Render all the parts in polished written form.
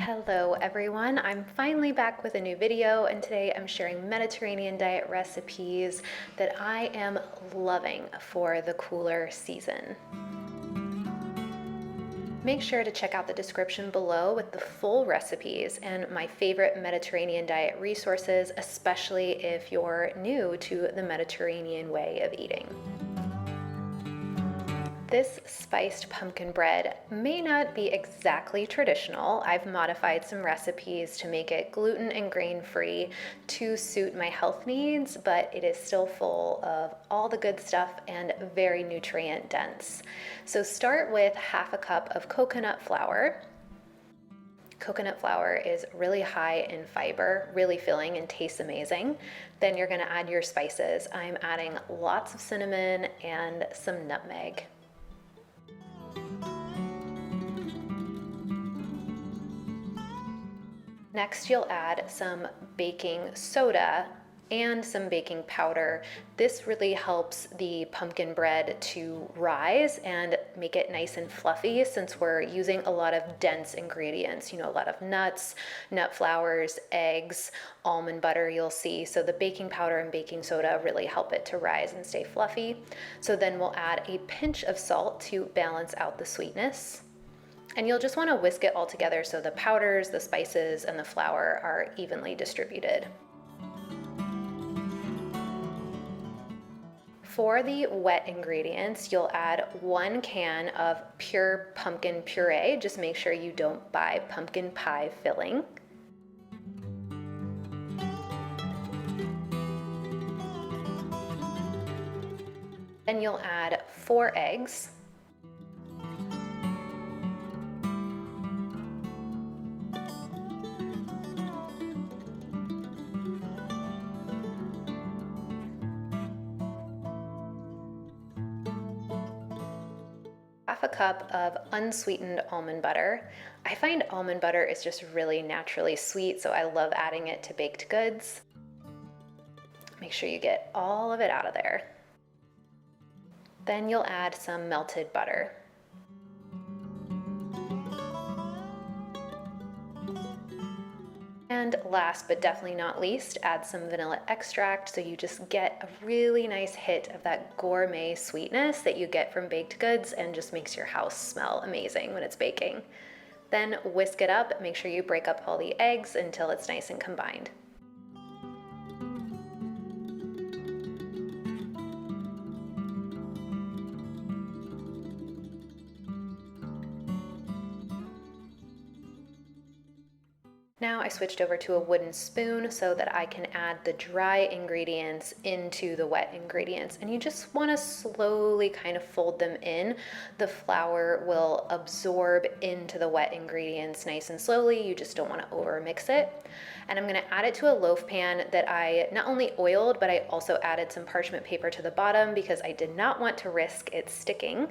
Hello everyone, I'm finally back with a new video, and today I'm sharing Mediterranean diet recipes that I am loving for the cooler season. Make sure to check out the description below with the full recipes and my favorite Mediterranean diet resources, especially if you're new to the Mediterranean way of eating. This spiced pumpkin bread may not be exactly traditional. I've modified some recipes to make it gluten and grain-free to suit my health needs, but it is still full of all the good stuff and very nutrient dense. So start with half a cup of coconut flour. Coconut flour is really high in fiber, really filling, and tastes amazing. Then you're gonna add your spices. I'm adding lots of cinnamon and some nutmeg. Next, you'll add some baking soda and some baking powder. This really helps the pumpkin bread to rise and make it nice and fluffy, since we're using a lot of dense ingredients, a lot of nuts, nut flours, eggs, almond butter you'll see. So the baking powder and baking soda really help it to rise and stay fluffy. So then we'll add a pinch of salt to balance out the sweetness. And you'll just want to whisk it all together so the powders, the spices, and the flour are evenly distributed. For the wet ingredients, you'll add 1 can of pure pumpkin puree. Just make sure you don't buy pumpkin pie filling. Then you'll add 4 eggs. Half a cup of unsweetened almond butter. I find almond butter is just really naturally sweet, so I love adding it to baked goods. Make sure you get all of it out of there. Then you'll add some melted butter. And last but definitely not least, add some vanilla extract so you just get a really nice hit of that gourmet sweetness that you get from baked goods and just makes your house smell amazing when it's baking. Then whisk it up, make sure you break up all the eggs until it's nice and combined. Now I switched over to a wooden spoon so that I can add the dry ingredients into the wet ingredients. And you just want to slowly kind of fold them in. The flour will absorb into the wet ingredients nice and slowly. You just don't want to over mix it. And I'm going to add it to a loaf pan that I not only oiled, but I also added some parchment paper to the bottom because I did not want to risk it sticking.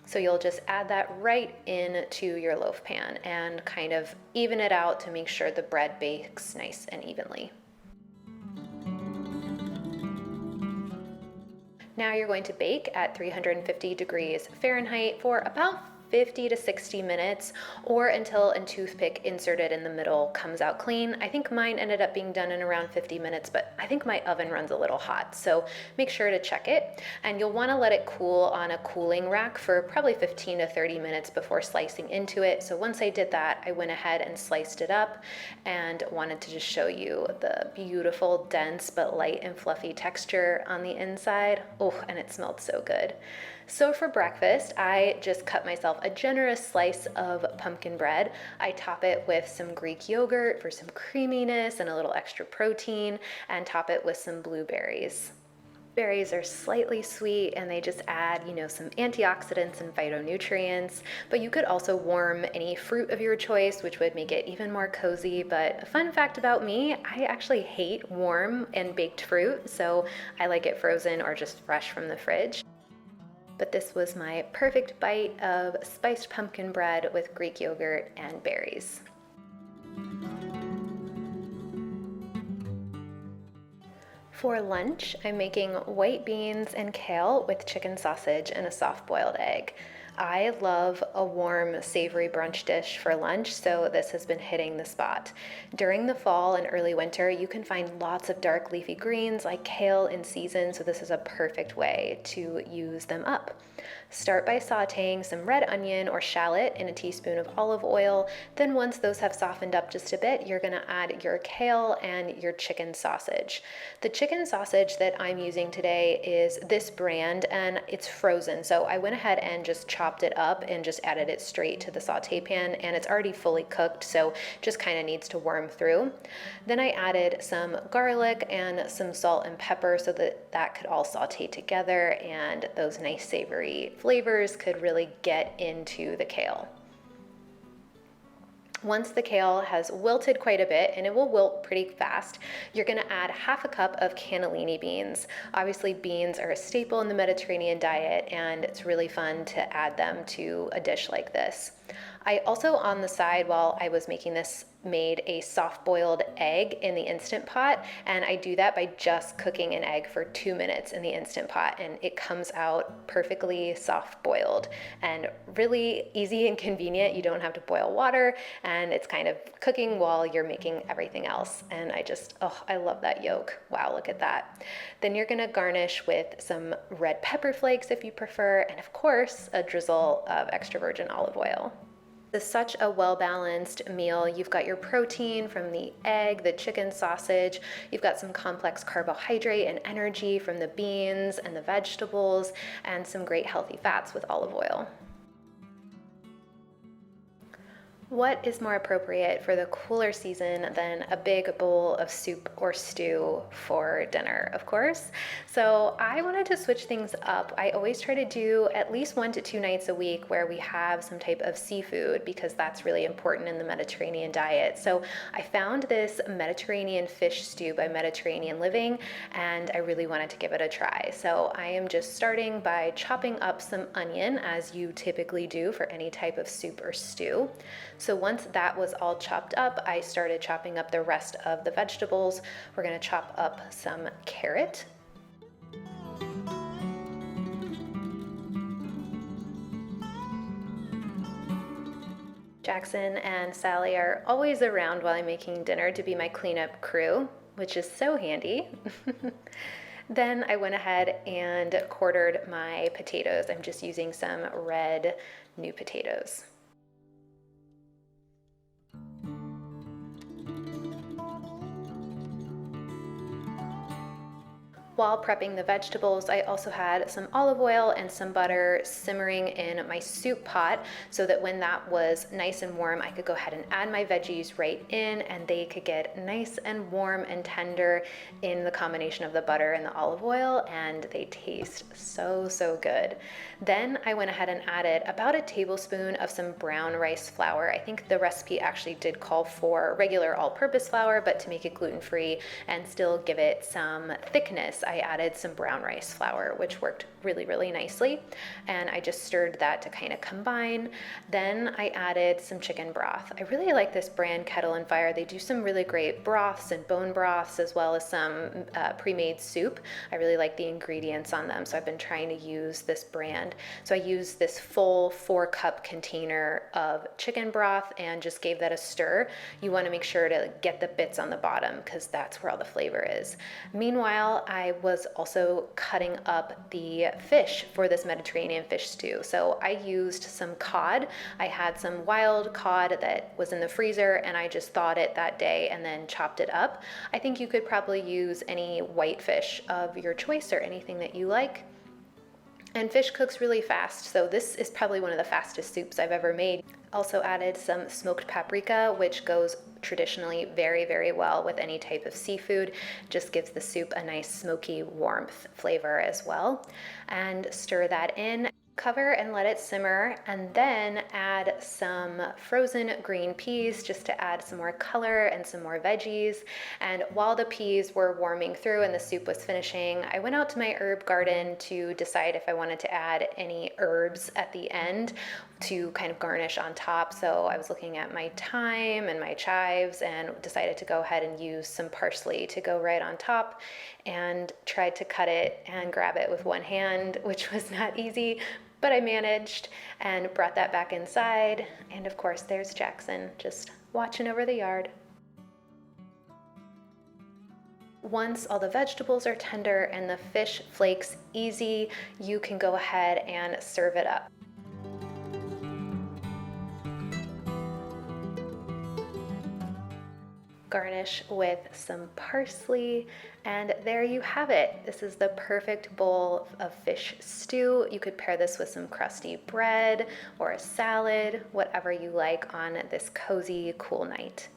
So you'll just add that right into your loaf pan and kind of even it out to make sure the bread bakes nice and evenly. Now you're going to bake at 350 degrees Fahrenheit for about 50 to 60 minutes, or until a toothpick inserted in the middle comes out clean. I think mine ended up being done in around 50 minutes, but I think my oven runs a little hot, so make sure to check it. And you'll want to let it cool on a cooling rack for probably 15 to 30 minutes before slicing into it. So once I did that, I went ahead and sliced it up and wanted to just show you the beautiful, dense, but light and fluffy texture on the inside. Oh, and it smelled so good. So for breakfast, I just cut myself a generous slice of pumpkin bread. I top it with some Greek yogurt for some creaminess and a little extra protein, and top it with some blueberries. Berries are slightly sweet and they just add, some antioxidants and phytonutrients, but you could also warm any fruit of your choice, which would make it even more cozy. But a fun fact about me, I actually hate warm and baked fruit, so I like it frozen or just fresh from the fridge. But this was my perfect bite of spiced pumpkin bread with Greek yogurt and berries. For lunch, I'm making white beans and kale with chicken sausage and a soft-boiled egg. I love a warm, savory brunch dish for lunch, so this has been hitting the spot. During the fall and early winter, you can find lots of dark leafy greens like kale in season, so this is a perfect way to use them up. Start by sauteing some red onion or shallot in a teaspoon of olive oil. Then once those have softened up just a bit, you're gonna add your kale and your chicken sausage. The chicken sausage that I'm using today is this brand and it's frozen. So I went ahead and just chopped it up and just added it straight to the saute pan, and it's already fully cooked, so just kind of needs to warm through. Then I added some garlic and some salt and pepper so that that could all saute together and those nice savory flavors could really get into the kale. Once the kale has wilted quite a bit, and it will wilt pretty fast, you're gonna add half a cup of cannellini beans. Obviously, beans are a staple in the Mediterranean diet, and it's really fun to add them to a dish like this. I also, on the side, while I was making this, made a soft-boiled egg in the Instant Pot, and I do that by just cooking an egg for 2 minutes in the Instant Pot, and it comes out perfectly soft-boiled and really easy and convenient. You don't have to boil water, and it's kind of cooking while you're making everything else, and I love that yolk. Wow, look at that. Then you're gonna garnish with some red pepper flakes if you prefer, and of course, a drizzle of extra virgin olive oil. It's such a well-balanced meal. You've got your protein from the egg, the chicken sausage, you've got some complex carbohydrate and energy from the beans and the vegetables, and some great healthy fats with olive oil. What is more appropriate for the cooler season than a big bowl of soup or stew for dinner, of course? So I wanted to switch things up. I always try to do at least 1 to 2 nights a week where we have some type of seafood, because that's really important in the Mediterranean diet. So I found this Mediterranean fish stew by Mediterranean Living, and I really wanted to give it a try. So I am just starting by chopping up some onion, as you typically do for any type of soup or stew. So once that was all chopped up, I started chopping up the rest of the vegetables. We're gonna chop up some carrot. Jackson and Sally are always around while I'm making dinner to be my cleanup crew, which is so handy. Then I went ahead and quartered my potatoes. I'm just using some red new potatoes. While prepping the vegetables, I also had some olive oil and some butter simmering in my soup pot so that when that was nice and warm, I could go ahead and add my veggies right in, and they could get nice and warm and tender in the combination of the butter and the olive oil, and they taste so, so good. Then I went ahead and added about a tablespoon of some brown rice flour. I think the recipe actually did call for regular all-purpose flour, but to make it gluten-free and still give it some thickness, I added some brown rice flour, which worked really, really nicely. And I just stirred that to kind of combine. Then I added some chicken broth. I really like this brand, Kettle and Fire. They do some really great broths and bone broths, as well as some pre-made soup. I really like the ingredients on them, so I've been trying to use this brand. So I used this full 4-cup container of chicken broth and just gave that a stir. You want to make sure to get the bits on the bottom, because that's where all the flavor is. Meanwhile, I was also cutting up the fish for this Mediterranean fish stew. So I used some cod. I had some wild cod that was in the freezer, and I just thawed it that day and then chopped it up. I think you could probably use any white fish of your choice or anything that you like. And fish cooks really fast, so this is probably one of the fastest soups I've ever made. Also added some smoked paprika, which goes traditionally very, very well with any type of seafood. Just gives the soup a nice smoky warmth flavor as well. And stir that in. Cover and let it simmer, and then add some frozen green peas just to add some more color and some more veggies. And while the peas were warming through and the soup was finishing, I went out to my herb garden to decide if I wanted to add any herbs at the end to kind of garnish on top. So I was looking at my thyme and my chives and decided to go ahead and use some parsley to go right on top, and tried to cut it and grab it with one hand, which was not easy. But I managed and brought that back inside. And of course, there's Jackson just watching over the yard. Once all the vegetables are tender and the fish flakes easy, you can go ahead and serve it up. Garnish with some parsley, and there you have it. This is the perfect bowl of fish stew. You could pair this with some crusty bread or a salad, whatever you like on this cozy, cool night.